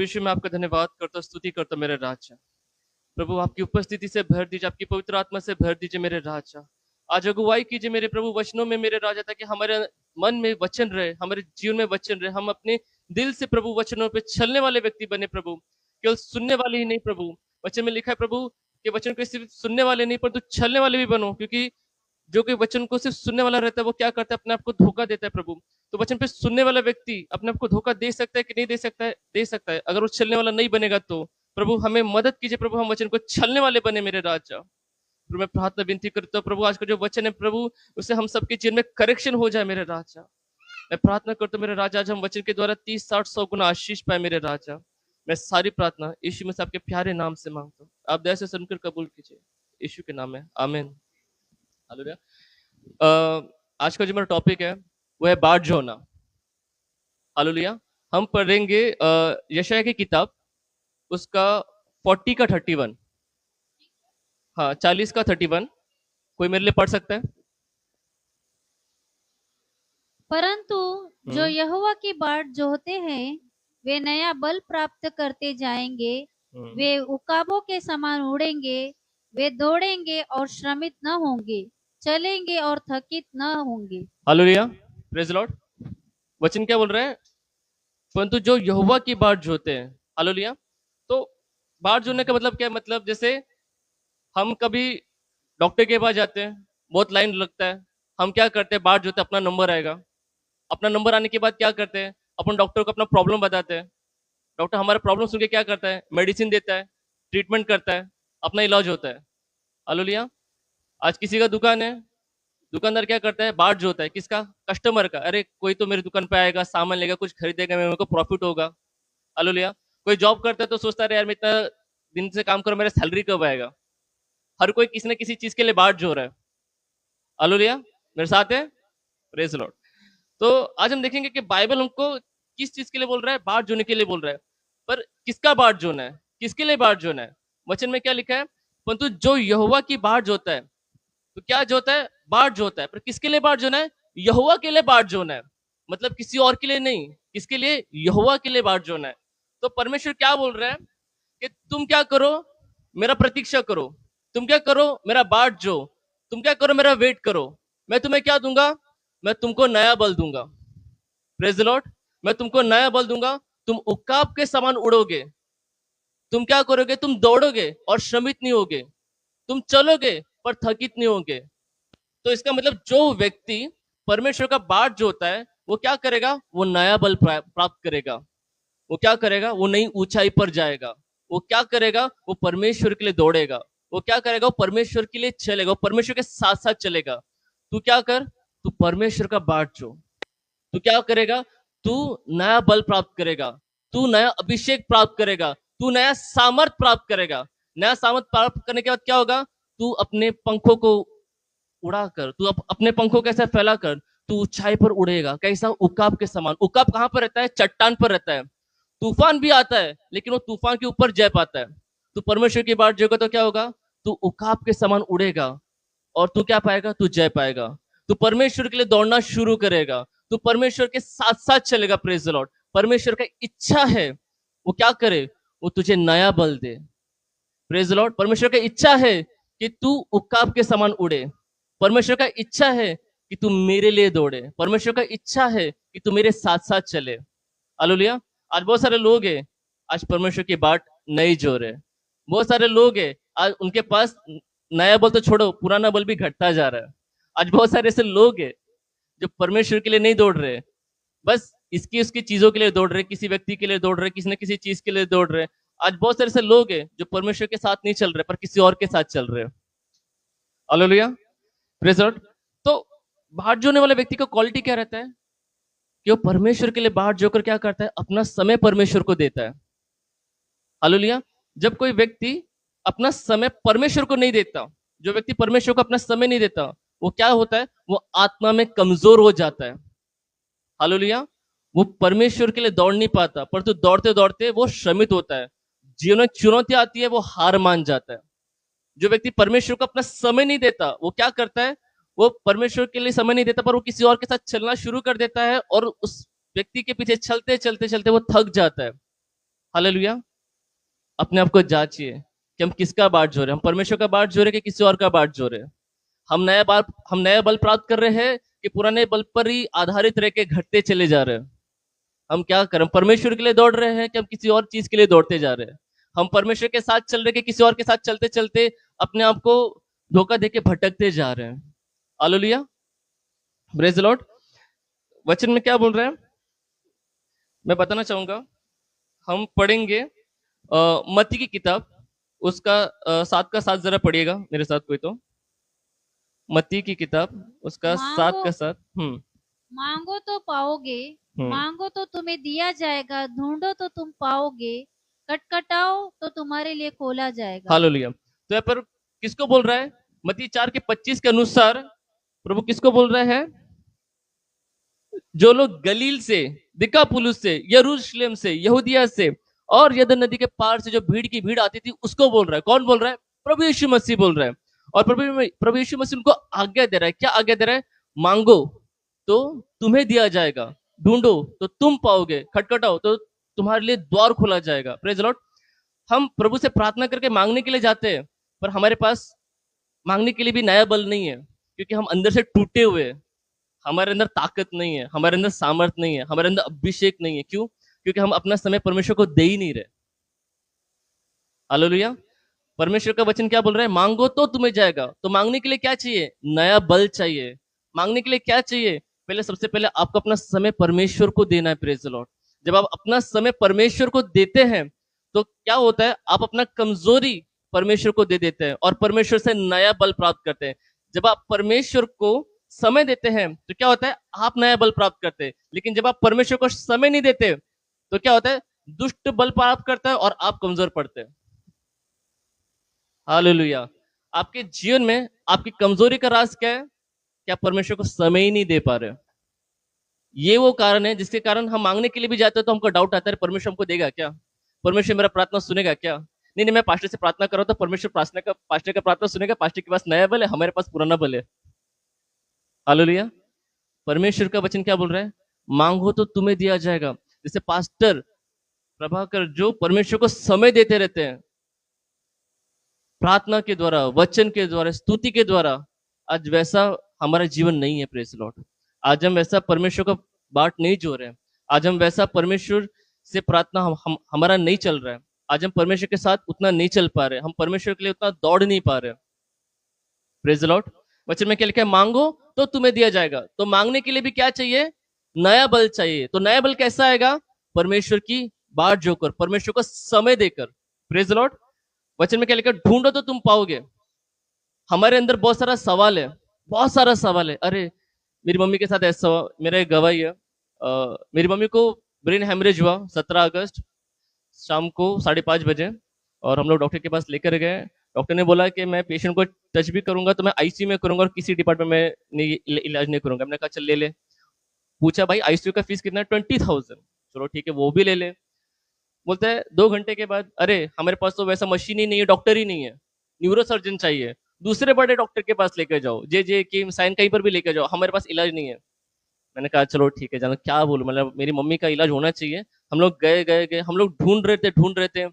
प्रभु यीशु मैं आपका धन्यवाद करता हूं, स्तुति करता हूं मेरे राजा। प्रभु आपकी उपस्थिति से भर दीजिए, आपकी पवित्र आत्मा से भर दीजिए मेरे राजा। आज अगुवाई कीजिए मेरे प्रभु वचनों में मेरे राजा, ताकि हमारे मन में वचन रहे, हमारे जीवन में वचन रहे। हम अपने दिल से प्रभु वचनों पे चलने वाले व्यक्ति बने प्रभु, केवल सुनने वाले ही नहीं प्रभु। वचन में लिखा है प्रभु कि वचन को सिर्फ सुनने वाले नहीं परंतु चलने वाले भी बनो, क्योंकि जो कोई वचन को सिर्फ सुनने वाला रहता है वो क्या करता है, अपने आप को धोखा देता है प्रभु। तो वचन पे सुनने वाला व्यक्ति अपने आप को धोखा दे सकता है कि नहीं दे सकता है? दे सकता है। अगर वो चलने वाला नहीं बनेगा तो प्रभु हमें मदद कीजिए प्रभु, हम वचन को चलने वाले बने मेरे राजा। प्रभु मैं प्रार्थना विनती करता हूँ प्रभु, आज का जो वचन है प्रभु उससे हम सबके जीवन में करेक्शन हो जाए मेरे राजा। मैं प्रार्थना करता हूँ मेरे राजा, आज हम वचन के द्वारा 30, 60, 100 गुना आशीष पाए मेरे राजा। मैं सारी प्रार्थना यीशु में से आपके प्यारे नाम से मांगता हूँ, आप दया से सुनकर कबूल कीजिए यीशु के नाम में, आमीन। हालेलुया। आज का जो मेरा टॉपिक है वो है बाढ़ जोना। हालेलुया। हम पढ़ेंगे यशायाह की किताब, उसका 40 का 31, हाँ 40 का 31। कोई मेरे लिए पढ़ सकता है? परंतु जो यहोवा की बाट जोहते हैं वे नया बल प्राप्त करते जाएंगे, वे उकाबों के समान उड़ेंगे, वे दौड़ेंगे और श्रमित न होंगे, चलेंगे और थकित न होंगे। Hallelujah, praise Lord. वचन क्या बोल रहे हैं? परंतु जो यहोवा की बाट जोते हैं। हालेलुया। तो बाट जोने का मतलब क्या है? मतलब जैसे हम कभी डॉक्टर के पास जाते हैं, बहुत लाइन लगता है, हम क्या करते हैं, बाट जोते, अपना नंबर आएगा। अपना नंबर आने के बाद क्या करते हैं, अपन डॉक्टर को अपना प्रॉब्लम बताते हैं। डॉक्टर हमारा प्रॉब्लम सुन के क्या करता है, मेडिसिन देता है, ट्रीटमेंट करता है, अपना इलाज होता है। हालेलुया। आज किसी का दुकान है, दुकानदार क्या करता है, बाट जोता है। किसका? कस्टमर का। अरे कोई तो मेरी दुकान पे आएगा, सामान लेगा, कुछ खरीदेगा, मेरे को प्रॉफिट होगा। हालेलुया। कोई जॉब करता है तो सोचता है यार मैं इतना दिन से काम करूं, मेरा सैलरी कब आएगा। हर कोई किसी न किसी चीज के लिए बाट जो रहा है। हालेलुया, मेरे साथ है? Praise Lord. तो आज हम देखेंगे कि बाइबल हमको किस चीज के लिए बोल रहा है, बाट जोने के लिए बोल रहा है। पर किसका बाट जोना है, किसके लिए बाट जोना है? वचन में क्या लिखा है? परंतु जो यहोवा की बाट जोता है, तो क्या जोता है? बाट जोता है। पर किसके लिए बाट जोना है? यहोवा के लिए बाट जोना है। मतलब किसी और के लिए नहीं, किसके लिए? यहोवा के लिए बाट जोना है। तो परमेश्वर क्या बोल रहा है कि तुम क्या करो, मेरा प्रतीक्षा करो। तुम क्या करो, मेरा बाट जो। तुम क्या करो, मेरा वेट करो। मैं तुम्हें क्या दूंगा? मैं तुमको नया बल दूंगा। Praise the Lord. मैं तुमको नया बल दूंगा, तुम उकाब के समान उड़ोगे। तुम क्या करोगे? तुम दौड़ोगे और श्रमित नहीं होगे, तुम चलोगे पर थकित नहीं होगे। तो इसका मतलब जो व्यक्ति परमेश्वर का बाट जो होता है वो क्या करेगा? वो नया बल प्राप्त करेगा। वो क्या करेगा? वो नई ऊंचाई पर जाएगा। वो क्या करेगा? वो परमेश्वर के लिए दौड़ेगा। वो क्या करेगा? वो परमेश्वर के लिए चलेगा, वो परमेश्वर के साथ साथ चलेगा। तू क्या कर, तू परमेश्वर का बाट जो। तू क्या करेगा? तू नया बल प्राप्त करेगा, तू नया अभिषेक प्राप्त करेगा, तू नया सामर्थ प्राप्त करेगा। नया सामर्थ प्राप्त करने के बाद क्या होगा? तू अपने पंखों को उड़ाकर, तू अपने पंखों कैसे फैलाकर तू ऊंचाई पर उड़ेगा। कैसा? उकाब के समान। उकाब कहां पर रहता है? चट्टान पर रहता है। तूफान भी आता है लेकिन वो तूफान के ऊपर जय पाता है। तू परमेश्वर की बात जोगा तो क्या होगा? तू उकाब के समान उड़ेगा और तू क्या पाएगा? तू जय पाएगा। तू परमेश्वर के लिए दौड़ना शुरू करेगा, तू परमेश्वर के साथ साथ चलेगा। Praise the Lord. परमेश्वर का इच्छा है वो क्या करे? वो तुझे नया बल दे। Praise the Lord. परमेश्वर का इच्छा है कि तू उकाब के समान उड़े। परमेश्वर का इच्छा है कि तू मेरे लिए दौड़े। परमेश्वर का इच्छा है कि तू मेरे साथ साथ चले। हालेलुया। आज बहुत सारे लोग हैं, आज परमेश्वर की बाट नहीं जो रहे। बहुत सारे लोग हैं आज उनके पास नया बल तो छोड़ो, पुराना बल भी घटता जा रहा है। आज बहुत सारे ऐसे लोग हैं जो परमेश्वर के लिए नहीं दौड़ रहे, बस इसकी उसकी चीजों के लिए दौड़ रहे, किसी व्यक्ति के लिए दौड़ रहे, किसी न किसी चीज के लिए दौड़ रहे। आज बहुत सारे ऐसे लोग हैं जो परमेश्वर के साथ नहीं चल रहे पर किसी और के साथ चल रहे। Hallelujah, praise the Lord. तो बाट जोने वाले व्यक्ति का क्वालिटी क्या रहता है कि वो परमेश्वर के लिए बाट जोकर क्या करता है? अपना समय परमेश्वर को देता है। हालेलुया। जब कोई व्यक्ति अपना समय परमेश्वर को नहीं देता, जो व्यक्ति परमेश्वर को अपना समय नहीं देता, वो क्या होता है? वो आत्मा में कमजोर हो जाता है। हालेलुया। वो परमेश्वर के लिए दौड़ नहीं पाता, परंतु दौड़ते दौड़ते वो श्रमित होता है। जीवन में चुनौती आती है, वो हार मान जाता है। जो व्यक्ति परमेश्वर को अपना समय नहीं देता वो क्या करता है? वो परमेश्वर के लिए समय नहीं देता पर वो किसी और के साथ चलना शुरू कर देता है और उस व्यक्ति के पीछे चलते चलते चलते वो थक जाता है। हालेलुया। अपने आप को जांचिए कि हम किसका बाट जो रहे हैं, हम परमेश्वर का बाट जो रहे हैं कि किसी और का बाट जो रहे हैं। हम नया बल प्राप्त कर रहे हैं कि पुराने बल पर ही आधारित रह के घटते चले जा रहे हैं। हम क्या करें, परमेश्वर के लिए दौड़ रहे हैं कि हम किसी और चीज के लिए दौड़ते जा रहे हैं। हम परमेश्वर के साथ चल रहे कि किसी और के साथ चलते चलते अपने आप को धोखा देके भटकते जा रहे हैं। Hallelujah, praise the Lord. वचन में क्या बोल रहे हैं मैं बताना चाहूंगा। हम पढ़ेंगे मत्ती की किताब, उसका 7 का 7 जरा पढ़िएगा मेरे साथ कोई तो। मत्ती की किताब उसका 7 मांगो का 7। मांगो तो पाओगे, मांगो तो तुम्हें दिया जाएगा, ढूंढो तो तुम पाओगे, खटखटाओ तो तुम्हारे लिए खोला जाएगा। हालेलुया। तो यहाँ पर किसको बोल रहा है? मत्ती 4 के 25 के अनुसार प्रभु किसको बोल रहे हैं? जो लोग गलील से, दिकापुलुस से, यरूशलेम से, यहूदिया से और यरदन नदी के पार से जो भीड़ की भीड़ आती थी, उसको बोल रहा है। कौन बोल रहा है? प्रभु यीशु मसीह बोल रहा है। और प्रभु यीशु मसीह उनको आज्ञा दे रहा है। क्या आज्ञा दे रहा है? मांगो तो तुम्हें दिया जाएगा, ढूंढो तो तुम पाओगे, खटखटाओ तो तुम्हारे लिए द्वार खोला जाएगा। Praise the Lord. हम प्रभु से प्रार्थना करके मांगने के लिए जाते हैं, पर हमारे पास मांगने के लिए भी नया बल नहीं है, क्योंकि हम अंदर से टूटे हुए हैं। हमारे अंदर ताकत नहीं है, हमारे अंदर सामर्थ नहीं है, हमारे अंदर अभिषेक नहीं है। क्यों? क्योंकि हम अपना समय परमेश्वर को दे ही नहीं रहे। हालेलुया। परमेश्वर का वचन क्या बोल रहा है? मांगो तो तुम्हें जाएगा। तो मांगने के लिए क्या चाहिए? नया बल चाहिए। मांगने के लिए क्या चाहिए? पहले, सबसे पहले आपको अपना समय परमेश्वर को देना है। Praise the Lord. जब आप अपना समय परमेश्वर को देते हैं तो क्या होता है? आप अपना कमजोरी परमेश्वर को दे देते हैं और परमेश्वर से नया बल प्राप्त करते हैं। जब आप परमेश्वर को समय देते हैं तो क्या होता है? आप नया बल प्राप्त करते हैं। लेकिन जब आप परमेश्वर को समय नहीं देते तो क्या होता है? दुष्ट बल प्राप्त करता है और आप कमजोर पड़ते हैं। हालेलुया। आपके जीवन में आपकी कमजोरी का राज क्या है? कि आप परमेश्वर को समय ही नहीं दे पा रहे। ये वो कारण है जिसके कारण हम मांगने के लिए भी जाते हैं तो हमको डाउट आता है, परमेश्वर हमको देगा क्या? परमेश्वर मेरा प्रार्थना सुनेगा क्या? नहीं नहीं, मैं पास्टर से प्रार्थना कर रहा हूं तो परमेश्वर पास्टर का प्रार्थना सुनेगा। पास्टर के पास नया बल है, हमारे पास पुराना बल है। हालेलुया। परमेश्वर का वचन क्या बोल रहा है? मांगो तो तुम्हें दिया जाएगा। जैसे पास्टर प्रभाकर जो परमेश्वर को समय देते रहते हैं, प्रार्थना के द्वारा, वचन के द्वारा, स्तुति के द्वारा, आज वैसा हमारा जीवन नहीं है। Press Lord. आज हम वैसा परमेश्वर का बाट नहीं जो रहे हैं। आज हम वैसा परमेश्वर से प्रार्थना हमारा नहीं चल रहा है। आज हम परमेश्वर के साथ उतना नहीं चल पा रहे, हम परमेश्वर के लिए उतना दौड़ नहीं पा रहे। Praise Lord. वचन में क्या लिखा है? मांगो तो तुम्हें दिया जाएगा। तो मांगने के लिए भी क्या चाहिए? नया बल चाहिए। तो नया बल कैसा आएगा? परमेश्वर की बाट जोकर, परमेश्वर को समय देकर। Praise Lord. वचन में क्या लिखा? ढूंढो तो तुम पाओगे। हमारे अंदर बहुत सारा सवाल है, बहुत सारा सवाल है। अरे मेरी मम्मी के साथ ऐसा हुआ, मेरा एक गवाही है। मेरी मम्मी को ब्रेन हेमरेज हुआ 17 अगस्त शाम को 5:30 बजे, और हम लोग डॉक्टर के पास लेकर गए। डॉक्टर ने बोला कि मैं पेशेंट को टच भी करूंगा तो मैं आईसीयू में करूंगा और किसी डिपार्टमेंट में नहीं, इलाज नहीं करूंगा। मैंने कहा चल ले ले। पूछा भाई आईसीयू का फीस कितना है? 20,000। चलो ठीक है, वो भी ले ले। बोलते हैं 2 घंटे के बाद, अरे हमारे पास तो वैसा मशीन ही नहीं है, डॉक्टर ही नहीं है, न्यूरो सर्जन चाहिए। दूसरे बड़े डॉक्टर के पास लेकर जाओ, जे किम साइन कहीं पर भी लेकर जाओ, हमारे पास इलाज नहीं है। मैंने कहा चलो ठीक है, जानो क्या बोलूं, मतलब मेरी मम्मी का इलाज होना चाहिए। हम लोग गए गए गए, हम लोग ढूंढ रहे थे।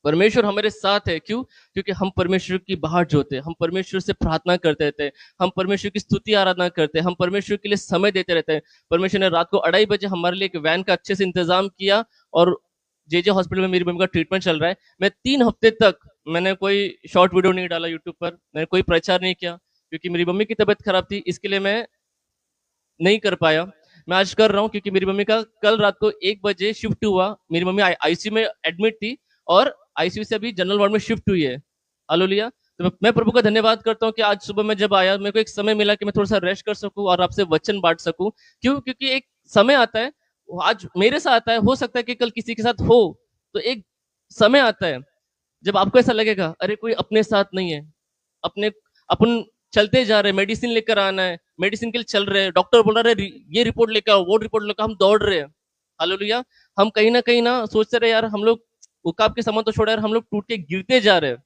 परमेश्वर हमारे साथ है। क्यों? क्योंकि हम परमेश्वर की बाहर जोते, हम परमेश्वर से प्रार्थना करते रहते हैं, हम परमेश्वर की स्तुति आराधना करते हैं, हम परमेश्वर के लिए समय देते रहते हैं। परमेश्वर ने रात को 2:30 बजे हमारे लिए एक वैन का अच्छे से इंतजाम किया, और जे हॉस्पिटल में मेरी मम्मी का ट्रीटमेंट चल रहा है। मैं 3 हफ्ते तक मैंने कोई शॉर्ट वीडियो नहीं डाला यूट्यूब पर, मैंने कोई प्रचार नहीं किया, क्योंकि मेरी मम्मी की तबीयत खराब थी। इसके लिए मैं नहीं कर पाया। मैं आज कर रहा हूँ क्योंकि मेरी मम्मी का कल रात को 1 बजे शिफ्ट हुआ। मेरी मम्मी आईसीयू में एडमिट थी और आईसीयू से अभी जनरल वार्ड में शिफ्ट हुई है। हालेलुया। तो मैं प्रभु का धन्यवाद करता हूँ कि आज सुबह में जब आया, मेरे को एक समय मिला कि मैं थोड़ा सा रेस्ट कर सकूं और आपसे वचन बांट सकूं। क्यों? क्योंकि एक समय आता है, आज मेरे साथ आता है, हो सकता है कि कल किसी के साथ हो। तो एक समय आता है जब आपको ऐसा लगेगा अरे कोई अपने साथ नहीं है, अपने अपन चलते जा रहे हैं, मेडिसिन लेकर आना है, मेडिसिन के लिए चल रहे हैं, डॉक्टर बोल रहा है ये रिपोर्ट लेकर आओ, वो रिपोर्ट लेकर, हम दौड़ रहे हैं। हालेलुया। हम कहीं ना सोचते रहे यार हम लोग उकाब के समान तो छोड़ा यार, हम लोग टूट के गिरते जा रहे हैं।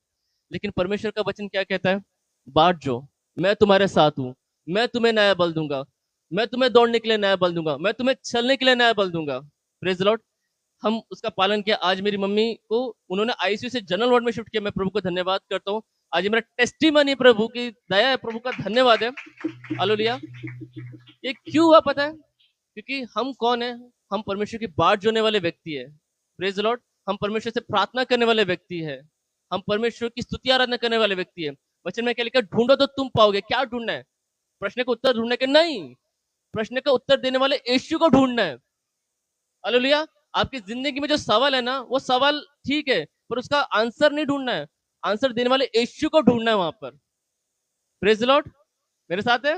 लेकिन परमेश्वर का वचन क्या कहता है? बाट जो, मैं तुम्हारे साथ हूं, मैं तुम्हें नया बल दूंगा, मैं तुम्हें दौड़ने के लिए नया बल दूंगा, मैं तुम्हें चलने के लिए नया बल दूंगा। Praise Lord. हम उसका पालन किया। आज मेरी मम्मी को उन्होंने आईसीयू से जनरल वार्ड में शिफ्ट किया। मैं प्रभु को धन्यवाद करता हूँ। आज ये मेरा टेस्टिमनी प्रभु की दया है, प्रभु का धन्यवाद है। हालेलुया। ये क्यों हुआ पता है? क्योंकि हम कौन है? हम परमेश्वर की बाट जोड़ने वाले व्यक्ति है। Praise the Lord. हम परमेश्वर से प्रार्थना करने वाले व्यक्ति है। हम परमेश्वर की स्तुति आराधना करने वाले व्यक्ति है। वचन में क्या लिखा? ढूंढो तो तुम पाओगे। क्या ढूंढना है? प्रश्न का उत्तर ढूंढने के नहीं, प्रश्न का उत्तर देने वाले यीशु को ढूंढना है। हालेलुया। आपकी जिंदगी में जो सवाल है ना, वो सवाल ठीक है, पर उसका आंसर नहीं ढूंढना है। आंसर देने वाले यीशु को ढूंढना है वहां पर। Praise the Lord. मेरे साथ है?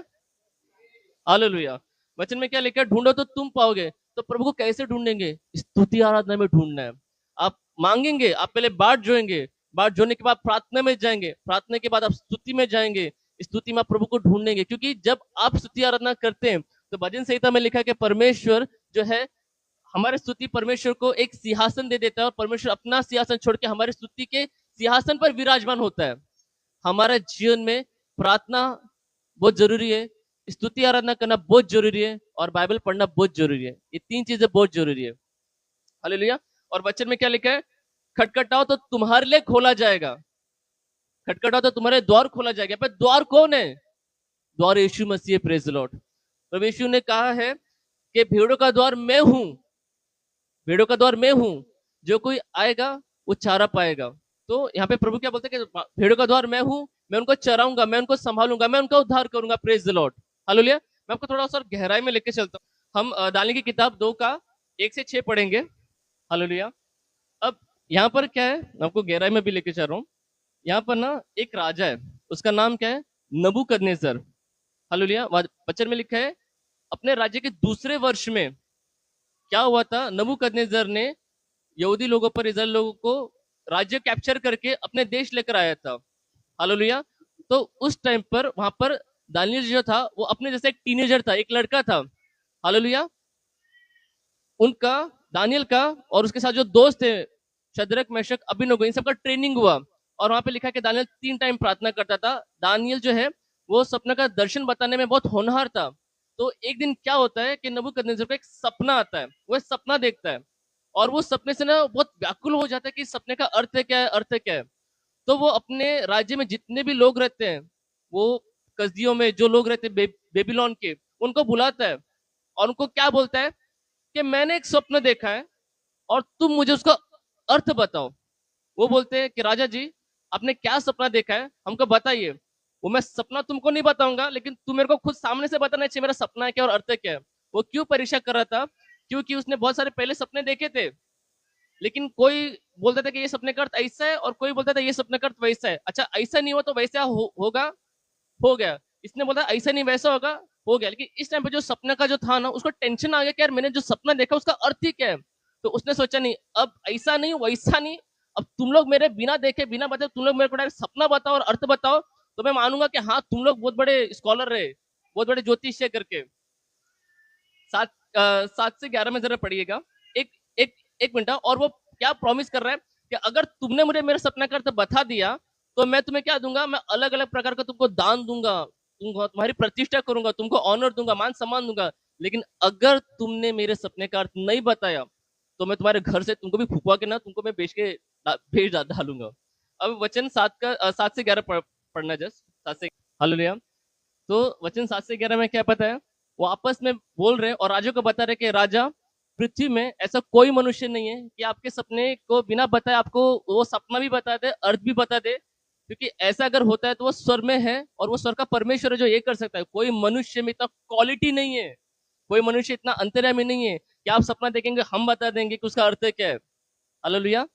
हालेलुया। वचन में क्या लिखा है? ढूंढो तो तुम पाओगे। तो प्रभु को कैसे ढूंढेंगे? स्तुति आराधना में ढूंढना है। आप मांगेंगे, आप पहले बाट जोएंगे, बाट जोड़ने के बाद प्रार्थना में जाएंगे, प्रार्थना के बाद आप स्तुति में जाएंगे, स्तुति में आप प्रभु को ढूंढेंगे। क्योंकि जब आप स्तुति आराधना करते हैं तो भजन संहिता में लिखा है कि परमेश्वर जो है, हमारे स्तुति परमेश्वर को एक सिंहासन दे देता है और परमेश्वर अपना सिंहासन छोड़ के हमारे स्तुति के सिंहासन पर विराजमान होता है। हमारे जीवन में प्रार्थना बहुत जरूरी है, स्तुति आराधना करना बहुत जरूरी है, और बाइबल पढ़ना बहुत जरूरी है। ये तीन चीजें बहुत जरूरी है। हालेलुया। और वचन में क्या लिखा है? खटखटाओ तो तुम्हारे लिए खोला जाएगा। खटखटाओ तो तुम्हारे द्वार खोला जाएगा। पर द्वार कौन है? द्वार Yeshu Masih. Praise the Lord. प्रभु यीशु ने कहा है कि भेड़ों का द्वार मैं हूं, भेड़ों का द्वार मैं हूं, जो कोई आएगा वो चारा पाएगा। तो यहाँ पे प्रभु क्या बोलते हैं कि भेड़ों का द्वार मैं हूं, मैं उनको चराऊंगा, मैं उनको संभालूंगा, मैं उनका उद्धार करूंगा। Praise the Lord. हालेलुया। मैं आपको थोड़ा सा गहराई में लेके चलता हूँ। हम दानियेल की किताब 2 का 1 से 6 पढ़ेंगे। हालेलुया। अब यहाँ पर क्या है, मैं आपको गहराई में भी लेके चल रहा हूँ। यहाँ पर ना एक राजा है, उसका नाम क्या है? नबूकदनेस्सर। हालेलुया। वचन में लिखा है, अपने राज्य के दूसरे वर्ष में क्या हुआ था? नबूकदनेस्सर ने यहूदी लोगों पर, इस्राएल लोगों को राज्य कैप्चर करके अपने देश लेकर आया था। हालेलुया। तो उस टाइम पर वहां पर दानियेल जो था वो अपने जैसे एक टीनेजर था, एक लड़का था। हालेलुया। उनका, दानियेल का और उसके साथ जो दोस्त थे शद्रक मेशक अबेदनगो, इन सबका ट्रेनिंग हुआ। और वहां पे लिखा है कि दानियेल 3 टाइम प्रार्थना करता था। दानियेल जो है वो सपना का दर्शन बताने में बहुत होनहार था। तो एक दिन क्या होता है कि नबूकदनेस्सर को एक सपना आता है, वो सपना देखता है और वो सपने से ना बहुत व्याकुल हो जाता है कि सपने का अर्थ है क्या है, अर्थ है क्या है। तो वो अपने राज्य में जितने भी लोग रहते हैं, वो कसदियों में जो लोग रहते हैं बेबीलोन के, उनको बुलाता है और उनको क्या बोलता है कि मैंने एक स्वप्न देखा है और तुम मुझे उसका अर्थ बताओ। वो बोलते हैं कि राजा जी, आपने क्या सपना देखा है, हमको बताइए। वो, मैं सपना तुमको नहीं बताऊंगा, लेकिन तुम मेरे को खुद सामने से बताना चाहिए मेरा सपना क्या और अर्थ क्या है। वो क्यों परीक्षा कर रहा था? क्योंकि उसने बहुत सारे पहले सपने देखे थे, लेकिन कोई बोलता था कि ये सपने का अर्थ ऐसा है और कोई बोलता था ये सपने का अर्थ वैसा है। अच्छा, ऐसा नहीं हुआ तो वैसा होगा, हो गया। इसने बोला ऐसा नहीं वैसा होगा, हो गया। लेकिन इस टाइम पे जो सपना का जो था ना, उसको टेंशन आ गया कि यार मैंने जो सपना देखा उसका अर्थ ही क्या है। तो उसने सोचा नहीं, अब ऐसा नहीं वैसा नहीं, अब तुम लोग मेरे बिना देखे बिना बताए तुम लोग मेरे को डायरेक्ट सपना बताओ और अर्थ बताओ, तो मैं मानूंगा कि हाँ तुम लोग बहुत बड़े स्कॉलर रहे, बहुत बड़े ज्योतिष करके। 7 से 11 में जरा पढ़िएगा, एक एक एक मिनट। और वो क्या प्रॉमिस कर रहा है कि अगर तुमने मुझे मेरे सपना का अर्थ बता दिया तो मैं तुम्हें क्या दूंगा, मैं अलग अलग प्रकार का तुमको दान दूंगा, तुम्हारी प्रतिष्ठा करूंगा, तुमको ऑनर दूंगा, मान सम्मान दूंगा। लेकिन अगर तुमने मेरे सपने का अर्थ नहीं बताया तो मैं तुम्हारे घर से तुमको भी फुकवा के ना तुमको मैं भेज डालूंगा। अब वचन 7 से 11 पढ़ना, जस्ट 7 से। हालेलुया। तो वचन 7 से 11 में क्या पता है? वो आपस में बोल रहे हैं और राजा को बता रहे कि राजा, पृथ्वी में ऐसा कोई मनुष्य नहीं है कि आपके सपने को बिना बताए आपको वो सपना भी बता दे, अर्थ भी बता दे। क्योंकि ऐसा अगर होता है तो वो स्वर में है और वो स्वर का परमेश्वर है जो ये कर सकता है। कोई मनुष्य में इतना क्वालिटी नहीं है, कोई मनुष्य इतना अंतर्यामी नहीं है कि आप सपना देखेंगे हम बता देंगे कि उसका अर्थ क्या है। हालेलुया।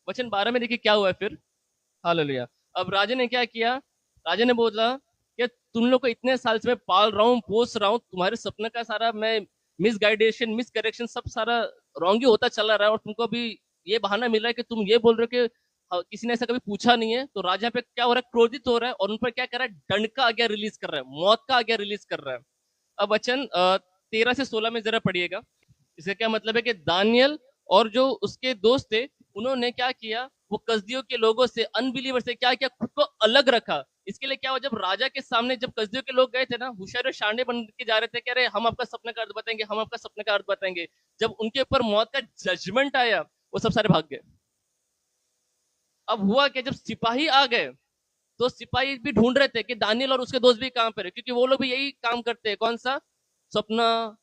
वचन 12 में देखिए क्या हुआ है फिर। हालेलुया। अब राजा ने क्या किया? राजा ने बोला कि तुम लोग को इतने साल से मैं पाल रहा हूँ, पोस रहा हूँ, तुम्हारे सपने का सारा मैं मिस गाइडेशन, मिस करेक्शन सब सारा रॉन्ग ही होता चला रहा है, और तुमको भी ये बहाना मिल रहा है कि तुम ये बोल रहे हो कि किसी ने ऐसा कभी पूछा नहीं है। तो राजा पे क्या हो रहा है? क्रोधित हो रहा है और उन पर क्या कर रहा है? दंड का आज्ञा रिलीज कर रहा है, मौत का आज्ञा रिलीज कर रहा है। अब वचन 13 से 16 में जरा पढ़िएगा। इसका क्या मतलब है कि दानियल और जो उसके दोस्त थे उन्होंने क्या किया? वो कसदियों के लोगों से, अनबिलीवर से क्या किया? खुद को अलग रखा। इसके लिए क्या हुआ, जब राजा के सामने जब कसदियों के लोग गए थे ना, होशियार और शाणे बन के जा रहे थे, कह रहे हम आपका सपने का अर्थ बताएंगे, हम आपका सपने का अर्थ बताएंगे। जब उनके ऊपर मौत का जजमेंट आया, वो सब सारे भाग गए। अब हुआ क्या, जब सिपाही आ गए तो सिपाही भी ढूंढ रहे थे कि दानियल और उसके दोस्त भी कहां पर है, क्योंकि वो लोग भी यही काम करते हैं, कौन सा, सपना,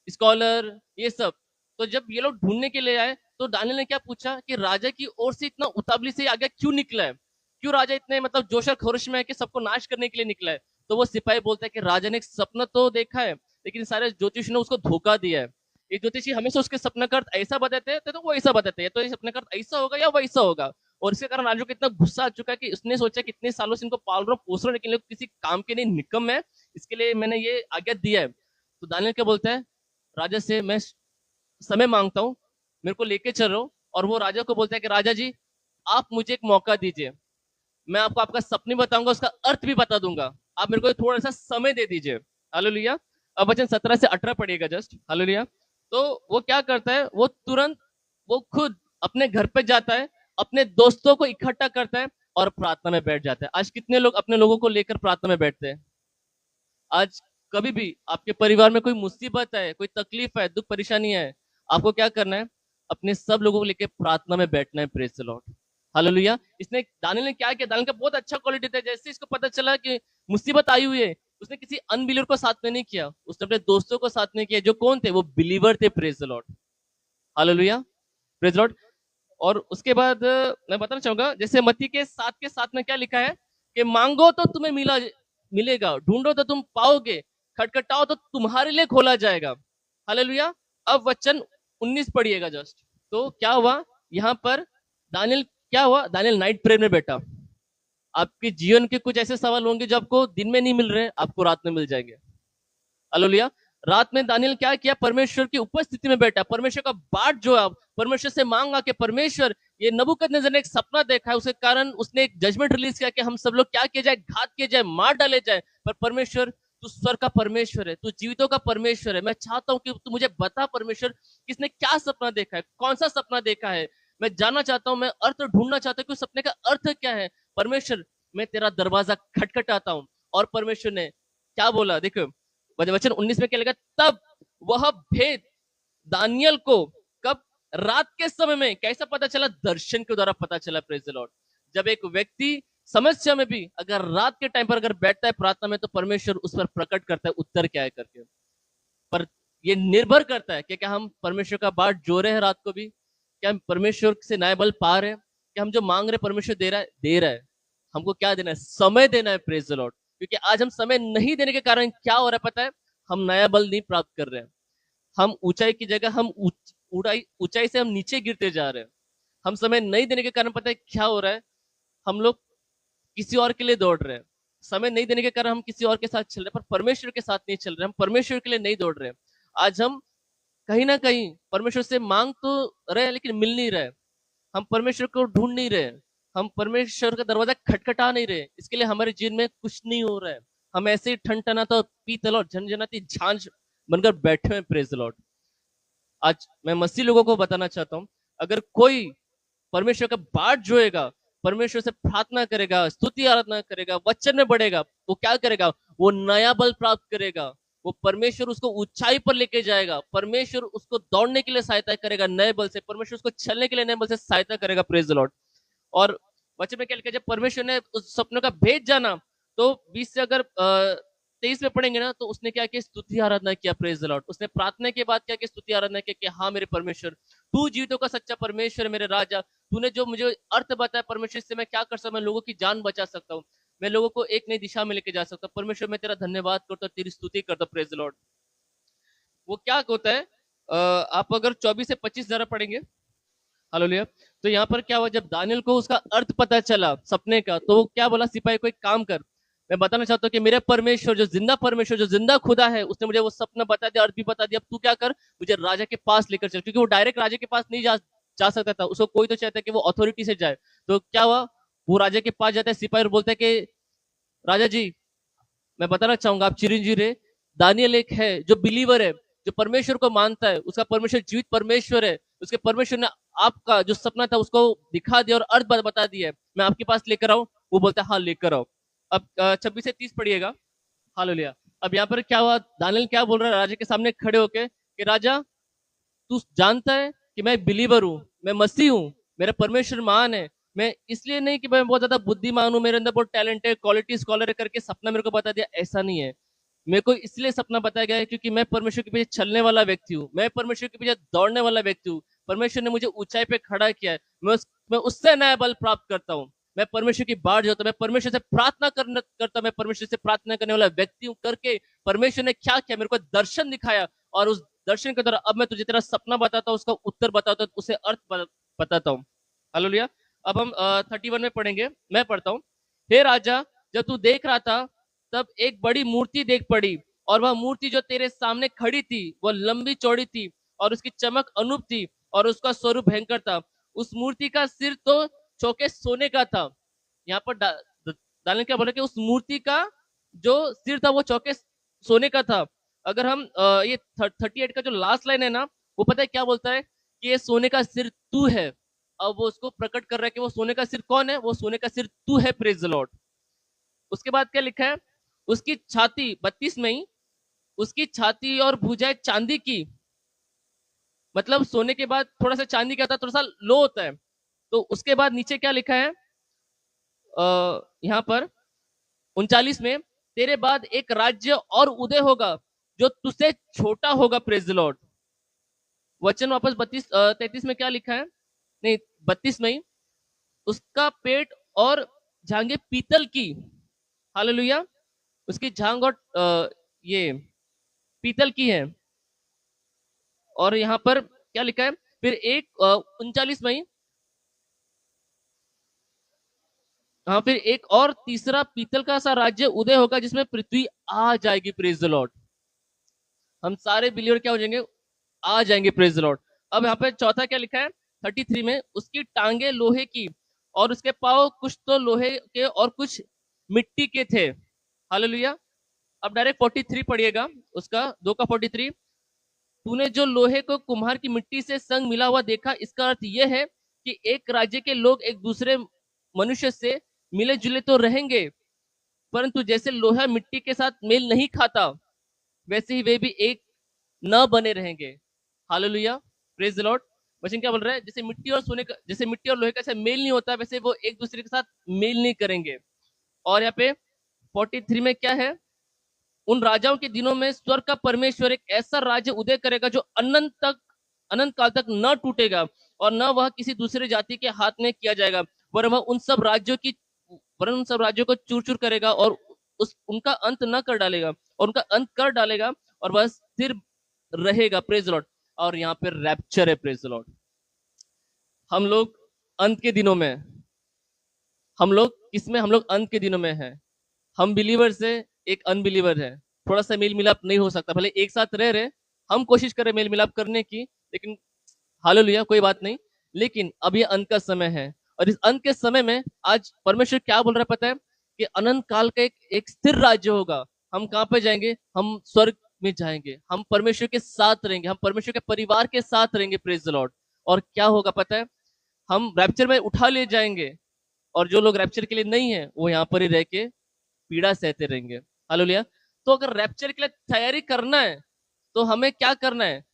स्कॉलर, ये सब। तो जब ये लोग ढूंढने के लिए आए तो दानियल ने क्या पूछा कि राजा की ओर से इतना उतावली से आगे क्यों निकला है, क्यों राजा इतने मतलब जोश और खरोश में है कि सबको नाश करने के लिए निकला है। तो वो सिपाही बोलता है कि राजा ने एक सपना तो देखा है, लेकिन सारे ज्योतिषी ने उसको धोखा दिया है। ये ज्योतिषी हमेशा उसके सपने का अर्थ ऐसा बताते हैं, तो वो ऐसा बताते हैं, तो ये सपने का अर्थ ऐसा होगा या वैसा होगा। और इसके कारण राजू को इतना गुस्सा आ चुका है कि उसने सोचा कितने सालों से इनको पाल रहा हूँ पोस रहा हूँ, लेकिन किसी काम के नहीं, निकम है, इसके लिए मैंने ये आज्ञा दिया है। तो दानियल क्या बोलता है, राजा से मैं समय मांगता हूँ, मेरे को लेके चल रहा हूँ। और वो राजा को बोलता है कि राजा जी, आप मुझे एक मौका दीजिए, मैं आपको आपका सपने बताऊंगा, उसका अर्थ भी बता दूंगा, आप मेरे को थोड़ा सा समय दे दीजिए। हालेलुया। अब वचन 17 से 18 पढ़िएगा जस्ट। हालेलुया। तो वो क्या करता है, वो तुरंत वो खुद अपने घर पे जाता है, अपने दोस्तों को इकट्ठा करता है और प्रार्थना में बैठ जाता है। आज कितने लोग अपने लोगों को लेकर प्रार्थना में बैठते हैं? आज कभी भी आपके परिवार में कोई मुसीबत है, कोई तकलीफ है, दुख परेशानी है, आपको क्या करना है, अपने सब लोगों को लेकर प्रार्थना में बैठना है। Praise the Lord. हालेलुया। इसने दानियल ने क्या किया, दानियल का बहुत अच्छा क्वालिटी था। जैसे इसको पता चला कि मुसीबत आई हुई है, उसने किसी अनबिलीवर को साथ में नहीं किया, उसने अपने दोस्तों को साथ में किया, जो कौन थे, वो बिलीवर थे। Praise the Lord. Hallelujah. Praise the Lord. और उसके बाद मैं बताना चाहूंगा, जैसे मत्ती के 7 के 7 में क्या लिखा है कि मांगो तो तुम्हें मिलेगा, ढूंढो तो तुम पाओगे, खटखटाओ तो तुम्हारे लिए खोला जाएगा। हालेलुया। अब वचन 19 पढ़िएगा जस्ट। तो क्या हुआ यहाँ पर, दानियल क्या हुआ, दानियल नाइट प्रेयर में बैठा। आपके जीवन के कुछ ऐसे सवाल होंगे जो आपको दिन में नहीं मिल रहे, आपको रात में मिल जाएंगे। हालेलुया। रात में दानियल क्या किया, परमेश्वर की उपस्थिति में बैठा, परमेश्वर का बाट जो है, परमेश्वर से मांगा कि परमेश्वर, ये नबूकदनेस्सर ने एक सपना देखा है, उसके कारण उसने एक जजमेंट रिलीज किया कि हम सब लोग क्या किए जाए, घात किए जाए, मार डाले जाए। पर परमेश्वर, तू स्वर का परमेश्वर है, तू जीवितों का परमेश्वर है, मैं चाहता हूं कि तू मुझे बता परमेश्वर, किसने क्या सपना देखा है, कौन सा सपना देखा है, मैं जानना चाहता हूं, मैं अर्थ ढूंढना चाहता हूं कि उस सपने का अर्थ क्या है। परमेश्वर, मैं तेरा दरवाजा खटखटाता हूं। और परमेश्वर ने क्या बोला, देखो वचन 19 में क्या लिखा, तब वह भेद दानियल को कब, रात के समय में कैसा पता चला, दर्शन के द्वारा पता चला। Praise the Lord. जब एक व्यक्ति समस्या में भी अगर रात के टाइम पर अगर बैठता है प्रार्थना में, तो परमेश्वर उस पर प्रकट करता है उत्तर क्या है करके। पर ये निर्भर करता है कि क्या हम परमेश्वर का बाट जो रहे हैं रात को भी, क्या हम परमेश्वर से नया बल पा रहे हैं, क्या हम जो मांग रहे परमेश्वर दे रहा है। हमको क्या देना है, समय देना है। Praise the Lord. क्योंकि आज हम समय नहीं देने के कारण क्या हो रहा है पता है, हम नया बल नहीं प्राप्त कर रहे हैं, हम ऊंचाई की जगह हम ऊंचाई से हम नीचे गिरते जा रहे हैं। हम समय नहीं देने के कारण पता है क्या हो रहा है, हम लोग किसी और के लिए दौड़ रहे हैं। समय नहीं देने के कारण हम किसी और के साथ चल रहे हैं, पर परमेश्वर के साथ नहीं चल रहे, हम परमेश्वर के लिए नहीं दौड़ रहे हैं। आज हम कहीं ना कहीं परमेश्वर से मांग तो रहे, लेकिन मिल नहीं रहे, हम परमेश्वर को ढूंढ नहीं रहे, हम परमेश्वर का दरवाजा खटखटा नहीं रहे। इसके लिए हमारे जीवन में कुछ नहीं हो रहा है, हम ऐसे ही ठन ठनाता पीतल और झनझनाती झांझ बनकर बैठे हुए। Praise the Lord. आज मैं मसीह लोगों को बताना चाहता हूं, अगर कोई परमेश्वर का बाट जोएगा, परमेश्वर से प्रार्थना करेगा, स्तुति आराधना करेगा, वचन में बढ़ेगा, वो क्या करेगा, वो नया बल प्राप्त करेगा, वो परमेश्वर उसको ऊंचाई पर लेके जाएगा, परमेश्वर उसको दौड़ने के लिए सहायता करेगा नए बल से, परमेश्वर उसको चलने के लिए नए बल से सहायता करेगा। Praise the Lord. और वचन में क्या लिखा है, जब परमेश्वर ने उस सपनों का भेद जाना, तो 20 से अगर 23 में पढ़ेंगे ना, तो उसने क्या किया, स्तुति आराधना किया। Praise the Lord. उसने प्रार्थना के बाद क्या किया, स्तुति आराधना किया कि हाँ मेरे परमेश्वर, तू जीवितों का सच्चा परमेश्वर है, मेरे राजा, तूने जो मुझे अर्थ बताया परमेश्वर, से मैं क्या कर सकता हूँ, मैं लोगों की जान बचा सकता हूँ, मैं लोगों को एक नई दिशा में लेके जा सकता हूँ। परमेश्वर मैं तेरा धन्यवाद करता हूँ, तेरी स्तुति करता हूँ। Praise the Lord. वो क्या होता है, आप अगर 24 से 25 जरा पढ़ेंगे। हालेलुया। तो यहाँ पर क्या हुआ, जब दानियल को उसका अर्थ पता चला सपने का, तो वो क्या बोला, सिपाही को एक काम कर, मैं बताना चाहता हूँ कि मेरे परमेश्वर, जो जिंदा खुदा है, उसने मुझे वो सपना बता दिया, अर्थ भी बता दिया। अब तू क्या कर, मुझे राजा के पास लेकर चल, क्योंकि वो डायरेक्ट राजा के पास नहीं जा सकता था, उसको कोई तो चाहता है कि वो अथॉरिटी से जाए। तो क्या हुआ, वो राजा के पास जाता है, सिपाही और बोलता है कि राजा जी, मैं बताना चाहूंगा, आप चिरंजीवी रहे, दानियल एक है जो बिलीवर है, जो परमेश्वर को मानता है, उसका परमेश्वर जीवित परमेश्वर है, उसके परमेश्वर ने आपका जो सपना था उसको दिखा दिया और अर्थ बता दिया है, मैं आपके पास लेकर आऊं। वो बोलता है हाँ लेकर आओ। अब 26 से 30 पढ़िएगा। हालेलुया। अब यहाँ पर क्या हुआ, दानियेल क्या बोल रहा है राजा के सामने खड़े होके कि राजा तू जानता है कि मैं बिलीवर हूँ, मैं मसीह हूँ, मेरा परमेश्वर महान है। मैं इसलिए नहीं कि मैं बहुत ज्यादा बुद्धिमान हूँ, मेरे अंदर बहुत टैलेंट है, क्वालिटी स्कॉलर है करके सपना मेरे को बता दिया, ऐसा नहीं है। मेरे को इसलिए सपना बताया गया है क्योंकि मैं परमेश्वर के पीछे चलने वाला व्यक्ति हूँ, मैं परमेश्वर के पीछे दौड़ने वाला व्यक्ति हूँ। परमेश्वर ने मुझे ऊंचाई पे खड़ा किया है, मैं उससे नया बल प्राप्त करता हूँ। मैं परमेश्वर की बाट जोता हूँ, मैं परमेश्वर से प्रार्थना करता, मैं परमेश्वर से प्रार्थना करने वाला व्यक्ति हूँ करके परमेश्वर ने क्या किया, मेरे को दर्शन दिखाया, और उस दर्शन के द्वारा अब मैं तुझे तेरा सपना बताता हूँ, उसका उत्तर बताता हूँ, उसे अर्थ बताता हूँ। हालेलुया। अब हम 31 में पढ़ेंगे, मैं पढ़ता हूँ। हे राजा, जब तू देख रहा था तब एक बड़ी मूर्ति देख पड़ी, और वह मूर्ति जो तेरे सामने खड़ी थी वह लंबी चौड़ी थी, और उसकी चमक अनूप थी, और उसका स्वरूप भयंकर था। उस मूर्ति का सिर तो चौके सोने का था। यहाँ पर दानियेल क्या बोला कि उस मूर्ति का जो सिर था वो चौके सोने का था। अगर हम ये 38 का जो लास्ट लाइन है ना, वो पता है क्या बोलता है कि ये सोने का सिर तू है। अब वो उसको प्रकट कर रहा है कि वो सोने का सिर कौन है, वो सोने का सिर तू है। Praise the Lord. उसके बाद क्या लिखा है, उसकी छाती 32 में ही, उसकी छाती और भुजाएं चांदी की, मतलब सोने के बाद थोड़ा सा चांदी का होता है, थोड़ा सा लो होता है। तो उसके बाद नीचे क्या लिखा है, यहाँ पर 39 में, तेरे बाद एक राज्य और उदय होगा जो तुझसे छोटा होगा। Praise the Lord. वचन वापस 33 में क्या लिखा है, नहीं 32 में ही, उसका पेट और जांघें पीतल की। हालेलुया। उसकी जांग और ये पीतल की है। और यहाँ पर क्या लिखा है, फिर एक 39 में ही, हाँ, फिर एक और तीसरा पीतल का सा राज्य उदय होगा जिसमें पृथ्वी आ जाएगी। Praise the Lord. हम सारे बिलीवर क्या हो जाएंगे, आ जाएंगे। Praise the Lord. अब यहाँ पे चौथा क्या लिखा है 33 में, उसकी टांगे लोहे की और उसके पांव कुछ तो लोहे के और कुछ मिट्टी के थे। हालेलुया। अब डायरेक्ट 43 पढ़िएगा, उसका 2 का 43। तूने जो लोहे को कुम्हार की मिट्टी से संग मिला हुआ देखा, इसका अर्थ यह है कि एक राज्य के लोग एक दूसरे मनुष्य से मिले जुले तो रहेंगे, परंतु जैसे लोहा मिट्टी के साथ मेल नहीं खाता, वैसे ही वे भी एक न बने रहेंगे। हालेलुया। Praise the Lord. वचन क्या बोल रहा है, जैसे मिट्टी और सोने का, जैसे मिट्टी और लोहे का मेल नहीं होता, वैसे वो एक दूसरे के साथ मेल नहीं करेंगे। और यहाँ पे 43 में क्या है, उन राजाओं के दिनों में स्वर्ग का परमेश्वर एक ऐसा राज्य उदय करेगा जो अनंत काल तक न टूटेगा, और न वह किसी दूसरे जाति के हाथ में किया जाएगा, वरन वह उन सब राज्यों को चूर चूर करेगा और उनका अंत न कर डालेगा, और उनका अंत कर डालेगा, और वह स्थिर रहेगा। Praise Lord. और यहाँ पे रैप्चर है। Praise Lord. हम लोग अंत के दिनों में, हम लोग अंत के दिनों में हैं। हम बिलीवर से एक अनबिलीवर है, थोड़ा सा मेल मिलाप नहीं हो सकता, भले एक साथ रह रहे, हम कोशिश करें मेल मिलाप करने की, लेकिन हालेलुया कोई बात नहीं। लेकिन अब ये अंत का समय है, और इस अंत के समय में आज परमेश्वर क्या बोल रहा है पता है, कि अनंत काल का एक स्थिर राज्य होगा। हम कहां पे जाएंगे, हम स्वर्ग में जाएंगे, हम परमेश्वर के साथ रहेंगे, हम परमेश्वर के परिवार के साथ रहेंगे। Praise the Lord. और क्या होगा पता है, हम रैप्चर में उठा ले जाएंगे, और जो लोग रैप्चर के लिए नहीं है वो यहाँ पर ही रह के पीड़ा सहते रहेंगे। हालेलुया। तो अगर रैप्चर के लिए तैयारी करना है तो हमें क्या करना है,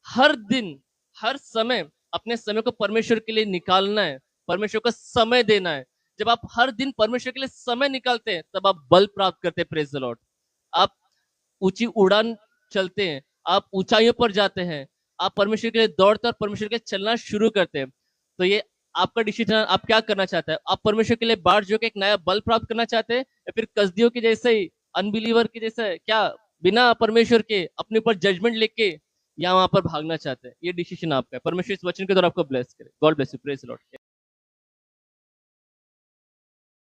हर दिन हर समय अपने समय को परमेश्वर के लिए निकालना है, परमेश्वर को समय देना है। जब आप हर दिन परमेश्वर के लिए समय निकालते हैं तब आप बल प्राप्त करते हैं। Praise the Lord. आप ऊंची उड़ान चलते हैं, आप ऊंचाइयों पर जाते हैं, आप परमेश्वर के लिए दौड़ते और परमेश्वर के लिए चलना शुरू करते हैं। तो ये आपका डिसीजन, आप क्या करना चाहते हैं। आप परमेश्वर के लिए बाढ़ जो के एक नया बल प्राप्त करना चाहते हैं, या फिर कसदियों के जैसे ही, अनबिलीवर के जैसे क्या बिना परमेश्वर के अपने ऊपर जजमेंट लेके या वहां पर भागना चाहते हैं। ये डिसीजन आपका है। परमेश्वर इस वचन के द्वारा आपको ब्लेस करे। God bless you. Praise the Lord.